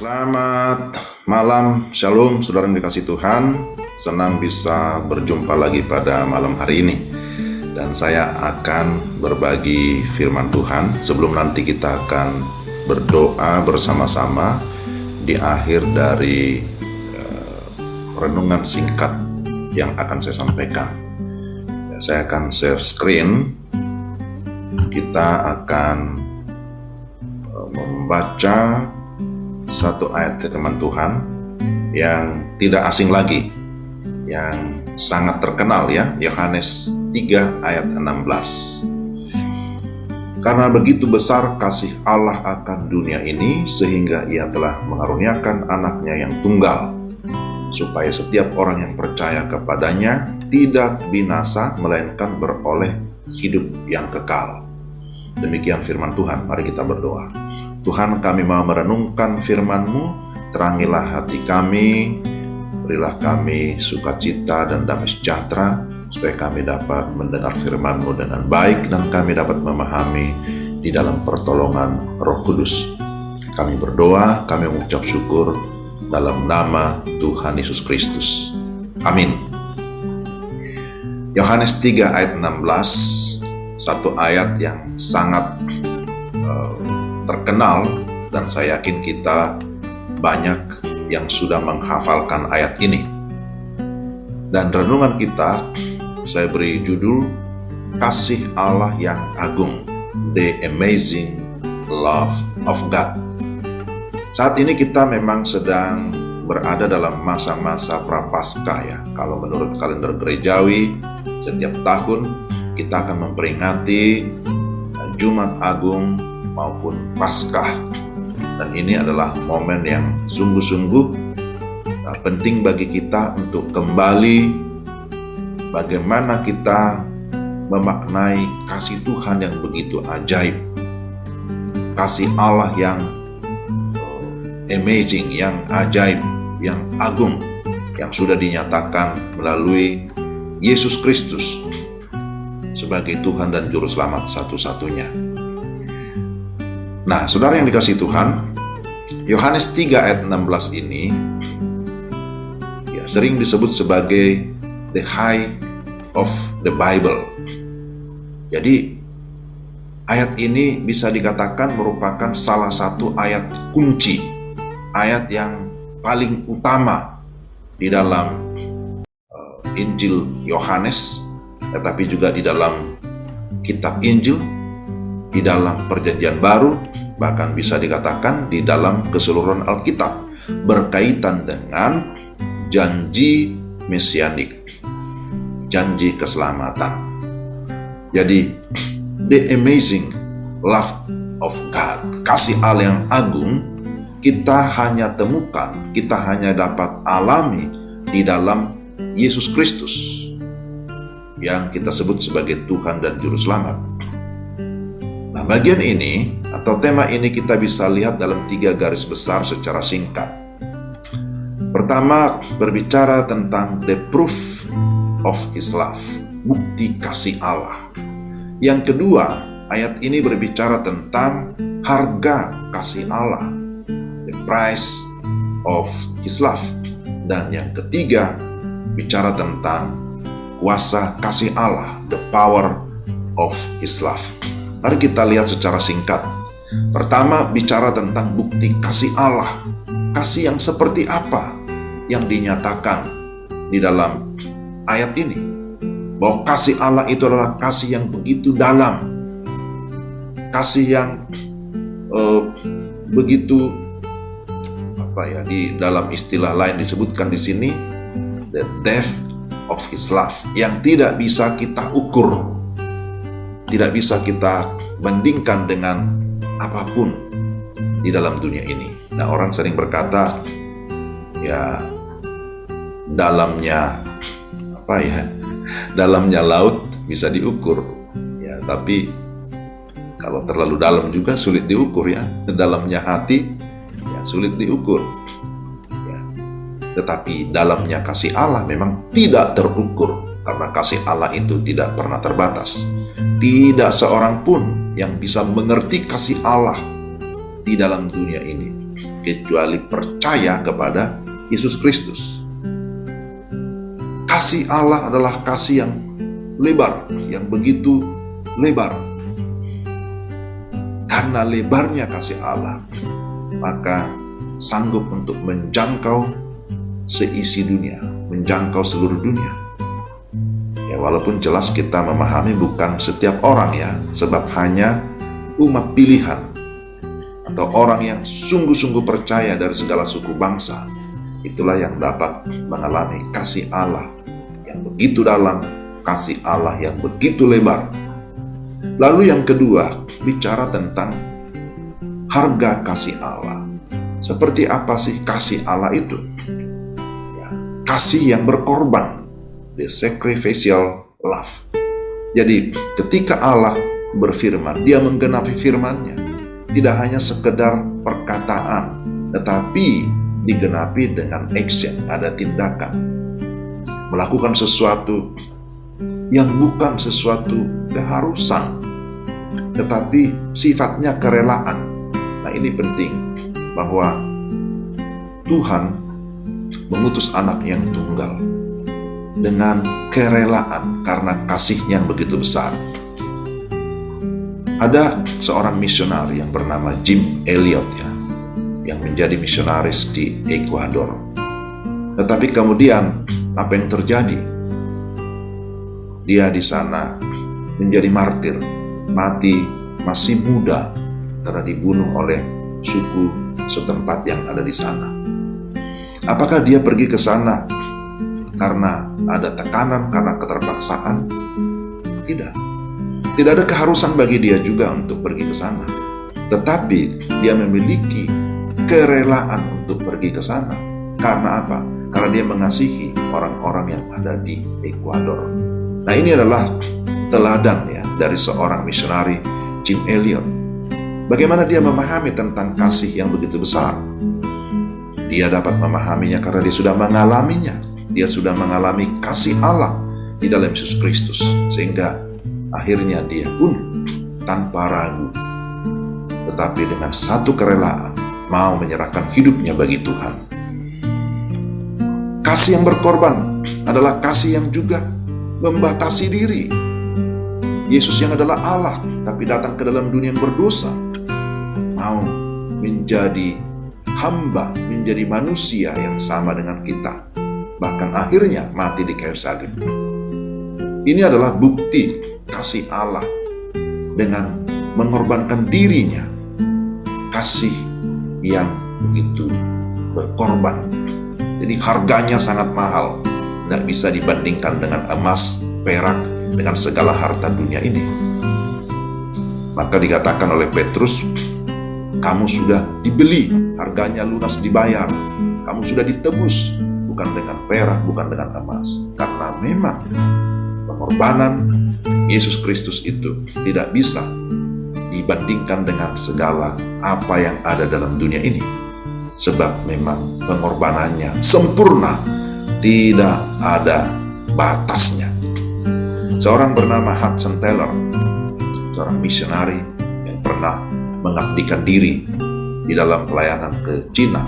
Selamat malam, shalom saudara yang dikasih Tuhan. Senang bisa berjumpa lagi pada malam hari ini. Dan saya akan berbagi firman Tuhan. Sebelum nanti kita akan berdoa bersama-sama di akhir dari renungan singkat yang akan saya sampaikan. Saya akan share screen. Kita akan membaca satu ayat firman Tuhan yang tidak asing lagi, yang sangat terkenal ya, Yohanes 3 ayat 16. Karena begitu besar kasih Allah akan dunia ini, sehingga ia telah mengaruniakan anaknya yang tunggal, supaya setiap orang yang percaya kepadanya tidak binasa, melainkan beroleh hidup yang kekal. Demikian firman Tuhan, mari kita berdoa. Tuhan, kami mau merenungkan firman-Mu, terangilah hati kami, berilah kami sukacita dan damai sejahtera, supaya kami dapat mendengar firman-Mu dengan baik, dan kami dapat memahami di dalam pertolongan Roh Kudus. Kami berdoa, kami mengucap syukur dalam nama Tuhan Yesus Kristus. Amin. Yohanes 3 ayat 16, satu ayat yang sangat terkenal, dan saya yakin kita banyak yang sudah menghafalkan ayat ini. Dan renungan kita saya beri judul Kasih Allah yang Agung, The Amazing Love of God. Saat ini kita memang sedang berada dalam masa-masa Prapaskah ya. Kalau menurut kalender gerejawi, setiap tahun kita akan memperingati Jumat Agung maupun Paskah. Dan ini adalah momen yang sungguh-sungguh penting bagi kita untuk kembali bagaimana kita memaknai kasih Tuhan yang begitu ajaib, kasih Allah yang amazing, yang ajaib, yang agung, yang sudah dinyatakan melalui Yesus Kristus sebagai Tuhan dan Juru Selamat satu-satunya. Nah, saudara yang dikasih Tuhan, Yohanes 3 ayat 16 ini ya sering disebut sebagai the high of the Bible. Jadi ayat ini bisa dikatakan merupakan salah satu ayat kunci, ayat yang paling utama di dalam Injil Yohanes, tetapi juga di dalam kitab Injil, di dalam Perjanjian Baru, bahkan bisa dikatakan di dalam keseluruhan Alkitab, berkaitan dengan janji mesianik, janji keselamatan. Jadi, the amazing love of God, kasih Allah yang agung, kita hanya temukan, kita hanya dapat alami di dalam Yesus Kristus, yang kita sebut sebagai Tuhan dan Juru Selamat. Nah, bagian ini atau tema ini kita bisa lihat dalam 3 garis besar secara singkat. Pertama, berbicara tentang the proof of His love, bukti kasih Allah. Yang kedua, ayat ini berbicara tentang harga kasih Allah, the price of His love. Dan yang ketiga, bicara tentang kuasa kasih Allah, the power of His love. Mari kita lihat secara singkat. Pertama, bicara tentang bukti kasih Allah. Kasih yang seperti apa yang dinyatakan di dalam ayat ini? Bahwa kasih Allah itu adalah kasih yang begitu dalam. Kasih yang begitu di dalam istilah lain disebutkan di sini, the depth of His love, yang tidak bisa kita ukur, tidak bisa kita bandingkan dengan apapun di dalam dunia ini. Nah, orang sering berkata, ya dalamnya dalamnya laut bisa diukur, ya tapi kalau terlalu dalam juga sulit diukur ya. Dalamnya hati ya sulit diukur. Ya. Tetapi dalamnya kasih Allah memang tidak terukur, karena kasih Allah itu tidak pernah terbatas. Tidak seorang pun yang bisa mengerti kasih Allah di dalam dunia ini. kecuali percaya kepada Yesus Kristus. Kasih Allah adalah kasih yang lebar, yang begitu lebar. Karena lebarnya kasih Allah, maka sanggup untuk menjangkau seisi dunia, menjangkau seluruh dunia. Ya, walaupun jelas kita memahami bukan setiap orang ya, sebab hanya umat pilihan atau orang yang sungguh-sungguh percaya dari segala suku bangsa, itulah yang dapat mengalami kasih Allah yang begitu dalam, kasih Allah yang begitu lebar. Lalu yang kedua, bicara tentang harga kasih Allah. Seperti apa sih kasih Allah itu? Ya, kasih yang berkorban, the sacrificial love. Jadi ketika Allah berfirman, dia menggenapi firman-Nya. Tidak hanya sekedar perkataan, tetapi digenapi dengan action, ada tindakan. Melakukan sesuatu yang bukan sesuatu keharusan, tetapi sifatnya kerelaan. Nah, ini penting, bahwa Tuhan mengutus anak yang tunggal dengan kerelaan karena kasih-Nya yang begitu besar. Ada seorang misionaris yang bernama Jim Elliot ya, yang menjadi misionaris di Ekuador. Tetapi kemudian apa yang terjadi? Dia di sana menjadi martir, mati masih muda karena dibunuh oleh suku setempat yang ada di sana. Apakah dia pergi ke sana karena ada tekanan, karena keterpaksaan? Tidak. Tidak ada keharusan bagi dia juga untuk pergi ke sana. Tetapi dia memiliki kerelaan untuk pergi ke sana. Karena apa? Karena dia mengasihi orang-orang yang ada di Ekuador. Nah, ini adalah teladan ya dari seorang misionari Jim Elliot. Bagaimana dia memahami tentang kasih yang begitu besar? Dia dapat memahaminya karena dia sudah mengalaminya. Dia sudah mengalami kasih Allah di dalam Yesus Kristus. Sehingga akhirnya dia pun tanpa ragu, tetapi dengan satu kerelaan, mau menyerahkan hidupnya bagi Tuhan. Kasih yang berkorban adalah kasih yang juga membatasi diri. Yesus yang adalah Allah, tapi datang ke dalam dunia yang berdosa, mau menjadi hamba, menjadi manusia yang sama dengan kita, bahkan akhirnya mati di kayu salib. Ini adalah bukti kasih Allah dengan mengorbankan dirinya, kasih yang begitu berkorban. Jadi harganya sangat mahal, tidak bisa dibandingkan dengan emas, perak, dengan segala harta dunia ini. Maka dikatakan oleh Petrus, kamu sudah dibeli, harganya lunas dibayar, kamu sudah ditebus, bukan dengan perak, bukan dengan emas. Karena memang pengorbanan Yesus Kristus itu tidak bisa dibandingkan dengan segala apa yang ada dalam dunia ini. Sebab memang pengorbanannya sempurna, tidak ada batasnya. Seorang bernama Hudson Taylor, seorang misionari yang pernah mengabdikan diri di dalam pelayanan ke Cina.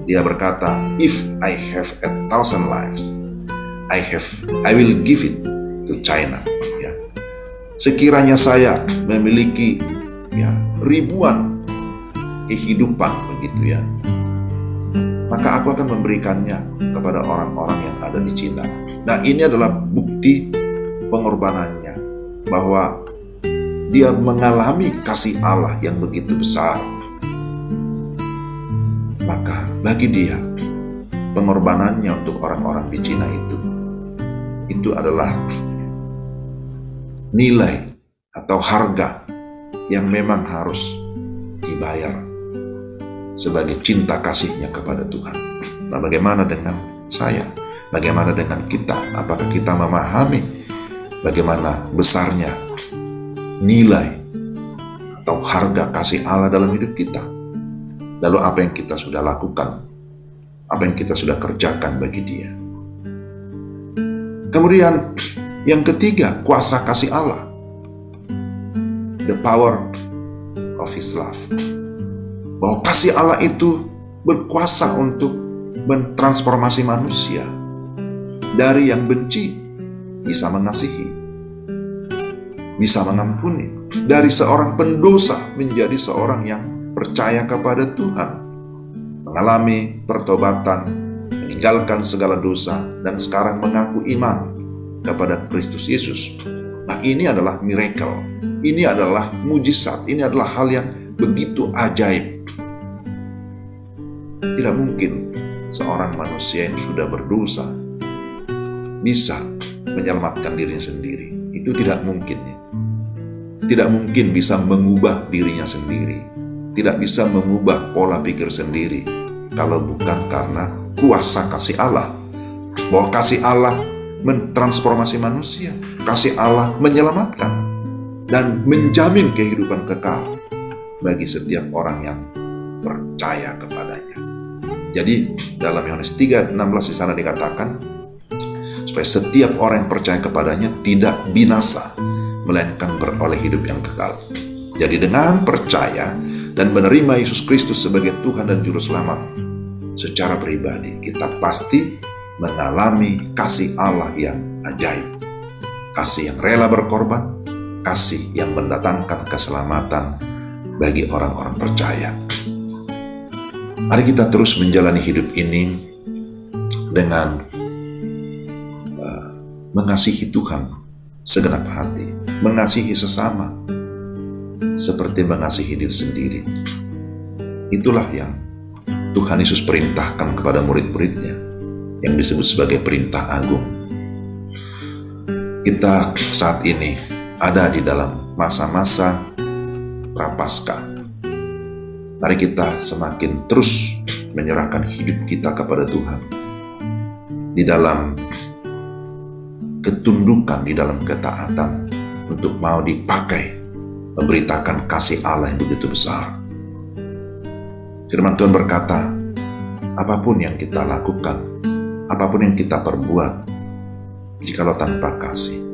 Dia berkata, if I have 1,000 lives, I will give it to China. Ya. Sekiranya saya memiliki ribuan kehidupan begitu ya, maka aku akan memberikannya kepada orang-orang yang ada di Cina. Nah, ini adalah bukti pengorbanannya, bahwa dia mengalami kasih Allah yang begitu besar. Maka bagi dia, pengorbanannya untuk orang-orang di Cina itu adalah nilai atau harga yang memang harus dibayar sebagai cinta kasihnya kepada Tuhan. Nah, bagaimana dengan saya? Bagaimana dengan kita? Apakah kita memahami bagaimana besarnya nilai atau harga kasih Allah dalam hidup kita? Lalu apa yang kita sudah lakukan? Apa yang kita sudah kerjakan bagi Dia? Kemudian yang ketiga, kuasa kasih Allah. The power of His love. bahwa kasih Allah itu berkuasa untuk mentransformasi manusia dari yang benci bisa mengasihi, bisa mengampuni, dari seorang pendosa menjadi seorang yang percaya kepada Tuhan, mengalami pertobatan, meninggalkan segala dosa, dan sekarang mengaku iman kepada Kristus Yesus. Nah, ini adalah miracle, ini adalah mujizat, ini adalah hal yang begitu ajaib. Tidak mungkin seorang manusia yang sudah berdosa bisa menyelamatkan dirinya sendiri. Itu tidak mungkin. Tidak mungkin bisa mengubah dirinya sendiri, tidak bisa mengubah pola pikir sendiri kalau bukan karena kuasa kasih Allah. Bahwa kasih Allah mentransformasi manusia, kasih Allah menyelamatkan dan menjamin kehidupan kekal bagi setiap orang yang percaya kepadanya. Jadi dalam Yohanes 3:16 di sana dikatakan supaya setiap orang yang percaya kepadanya tidak binasa, melainkan beroleh hidup yang kekal. Jadi dengan percaya dan menerima Yesus Kristus sebagai Tuhan dan Juru Selamat secara pribadi, kita pasti mengalami kasih Allah yang ajaib. Kasih yang rela berkorban, kasih yang mendatangkan keselamatan bagi orang-orang percaya. Mari kita terus menjalani hidup ini dengan mengasihi Tuhan segenap hati, mengasihi sesama seperti mengasihi diri sendiri. Itulah yang Tuhan Yesus perintahkan kepada murid-muridnya, yang disebut sebagai perintah agung. Kita saat ini ada di dalam masa-masa Prapaskah. Mari kita semakin terus menyerahkan hidup kita kepada Tuhan di dalam ketundukan, di dalam ketaatan untuk mau dipakai memberitakan kasih Allah yang begitu besar. Firman Tuhan berkata, apapun yang kita lakukan, apapun yang kita perbuat, jikalau tanpa kasih,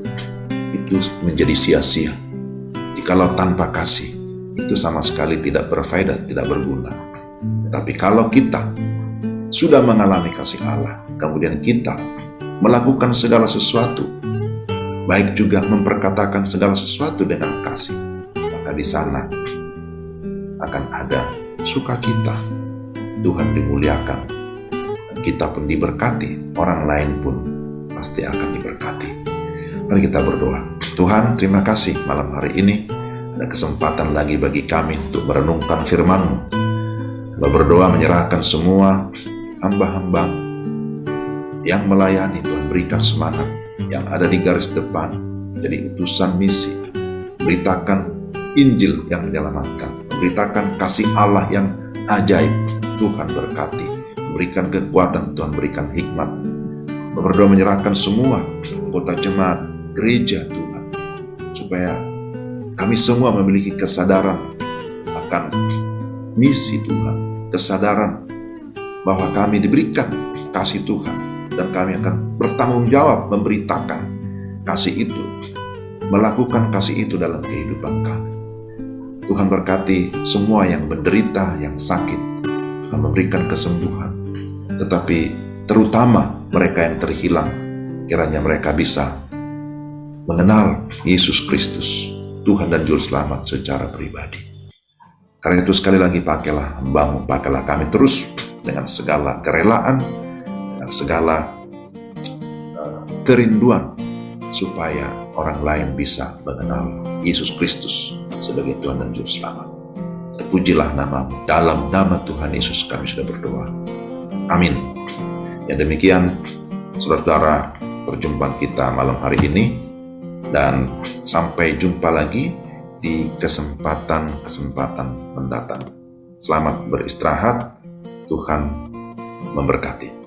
itu menjadi sia-sia. Jikalau tanpa kasih, itu sama sekali tidak berfaedah, tidak berguna. Tapi kalau kita sudah mengalami kasih Allah, kemudian kita melakukan segala sesuatu, baik juga memperkatakan segala sesuatu dengan kasih, maka di sana akan ada sukacita. Tuhan dimuliakan, dan kita pun diberkati, orang lain pun pasti akan diberkati. Mari kita berdoa. Tuhan, terima kasih malam hari ini ada kesempatan lagi bagi kami untuk merenungkan firman-Mu. Hamba berdoa menyerahkan semua hamba-hamba yang melayani. Tuhan, berikan semangat, yang ada di garis depan jadi utusan misi, beritakan Injil yang menyelamatkan, memberitakan kasih Allah yang ajaib. Tuhan berkati, berikan kekuatan, Tuhan berikan hikmat. Berdoa menyerahkan semua anggota jemaat gereja Tuhan, supaya kami semua memiliki kesadaran akan misi Tuhan, kesadaran bahwa kami diberikan kasih Tuhan, dan kami akan bertanggung jawab memberitakan kasih itu, melakukan kasih itu dalam kehidupan kami. Tuhan berkati semua yang menderita, yang sakit, Tuhan memberikan kesembuhan, tetapi terutama mereka yang terhilang, kiranya mereka bisa mengenal Yesus Kristus, Tuhan dan Juru Selamat secara pribadi. Karena itu sekali lagi pakailah hamba-Mu, pakailah kami terus dengan segala kerelaan, dengan segala kerinduan, supaya orang lain bisa mengenal Yesus Kristus sebagai Tuhan dan Juru Selamat. Terpujilah nama-Mu. Dalam nama Tuhan Yesus kami sudah berdoa. Amin. Ya demikian, saudara-saudara, perjumpaan kita malam hari ini. Dan sampai jumpa lagi di kesempatan-kesempatan mendatang. Selamat beristirahat, Tuhan memberkati.